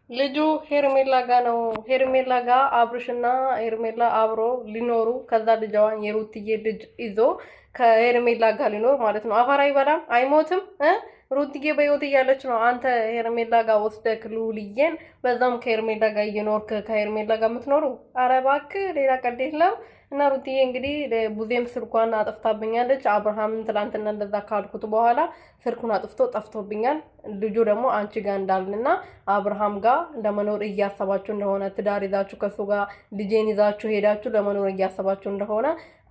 ልጁ ሄርሜላ ጋ ነው። ሄርሜላ ጋ አብርሽና ሄርሜላ አብሮ ሊኖሩ ከዛ ልጃዋን የሩትዬ ልጅ ይዞ ከሄርሜላ ጋር ሊኖር ማለት ነው። አፈር አይበላም አይሞትም። ሩትዬ በህይወት እያለች ነው አንተ ሄርሜላ ጋር ወስደክ ልውልዬን በዛም ከሄርሜላ ጋር እየኖርክ ከሄርሜላ ጋር የምትኖሩ። ኧረ እባክህ ሌላ ቀልድ የለም። እና ሩትዬ እንግዲህ ቡዜም ስልኳን አጥፍታብኛለች። አብርሃምን ትላንትና እንደዛ ካልኩት በኋላ ስልኩን አጥፍቶ ጠፍቶብኛል። ልጁ ደግሞ አንቺ ጋር እንዳልና አብርሃም ጋር ለመኖር እያሰባችሁ እንደሆነ ትዳር ይዛችሁ ከሱ ጋር ልጄን ይዛችሁ ሄዳችሁ ለመኖር እያሰባችሁ እንደሆነ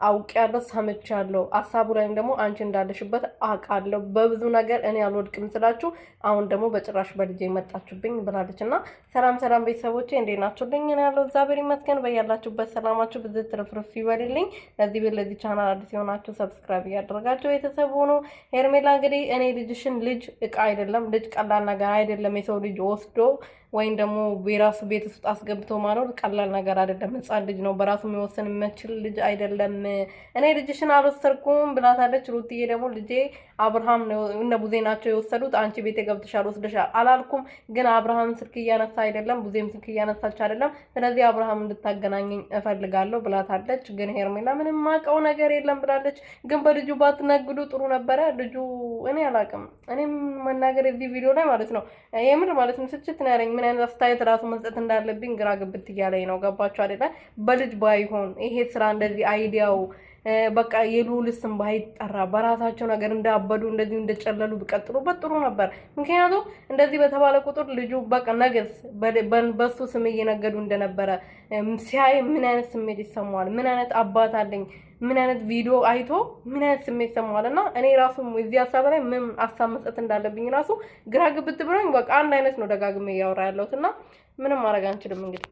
አውቄያለሁ፣ ሰምቻለሁ። ሀሳቡ ላይም ደግሞ አንቺ እንዳለሽበት አውቃለሁ። በብዙ ነገር እኔ አልወድቅም ስላችሁ አሁን ደግሞ በጭራሽ በልጄ መጣችሁብኝ ብላለች። እና ሰላም ሰላም ቤተሰቦቼ እንዴት ናችሁልኝ? እኔ ያለው እግዚአብሔር ይመስገን። በያላችሁበት ሰላማችሁ ብዙ ትርፍርፍ ይበልልኝ። ለዚህ ቻናል አዲስ የሆናችሁ ሰብስክራይብ እያደረጋችሁ ቤተሰብ ሆኑ። ሄርሜላ እንግዲህ እኔ ልጅሽን ልጅ እቃ አይደለም፣ ልጅ ቀላል ነገር አይደለም። የሰው ልጅ ወስዶ ወይም ደግሞ የራሱ ቤት ውስጥ አስገብቶ ማኖር ቀላል ነገር አይደለም። ህፃን ልጅ ነው፣ በራሱ የሚወሰን የሚችል ልጅ አይደለም። እኔ ልጅሽን አልወሰድኩም ብላታለች። ሩትዬ ደግሞ ልጄ አብርሃም ነው እነ ቡዜ ናቸው የወሰዱት፣ አንቺ ቤት ገብተሻል ወስደሻል አላልኩም፣ ግን አብርሃም ስልክ እያነሳ አይደለም፣ ቡዜም ስልክ እያነሳች አይደለም። ስለዚህ አብርሃም እንድታገናኘኝ እፈልጋለሁ ብላታለች። ግን ሄርሜላ ምንም ማቀው ነገር የለም ብላለች። ግን በልጁ ባትነግዱ ጥሩ ነበረ። ልጁ እኔ አላቅም፣ እኔም መናገር እዚህ ቪዲዮ ላይ ማለት ነው የምር ማለት ነው ስችት ነው ያለኝ። ምን አይነት አስተያየት ራሱ መስጠት እንዳለብኝ ግራ ግብት እያለኝ ነው። ገባችሁ አይደለ? በልጅ ባይሆን ይሄ ስራ እንደዚህ አይዲያው በቃ የልዑል ስም ባይጠራ በራሳቸው ነገር እንዳበዱ እንደዚህ እንደጨለሉ ቢቀጥሉበት ጥሩ ነበር። ምክንያቱም እንደዚህ በተባለ ቁጥር ልጁ በቃ ነገስ በሱ ስም እየነገዱ እንደነበረ ሲያይ ምን አይነት ስሜት ይሰማዋል? ምን አይነት አባት አለኝ ምን አይነት ቪዲዮ አይቶ ምን አይነት ስሜት ይሰማዋል? እና እኔ ራሱ እዚህ ሀሳብ ላይ ምን ሀሳብ መስጠት እንዳለብኝ ራሱ ግራ ግብት ብሎኝ በቃ አንድ አይነት ነው ደጋግሜ እያወራ ያለሁት እና ምንም ማድረግ አንችልም እንግዲህ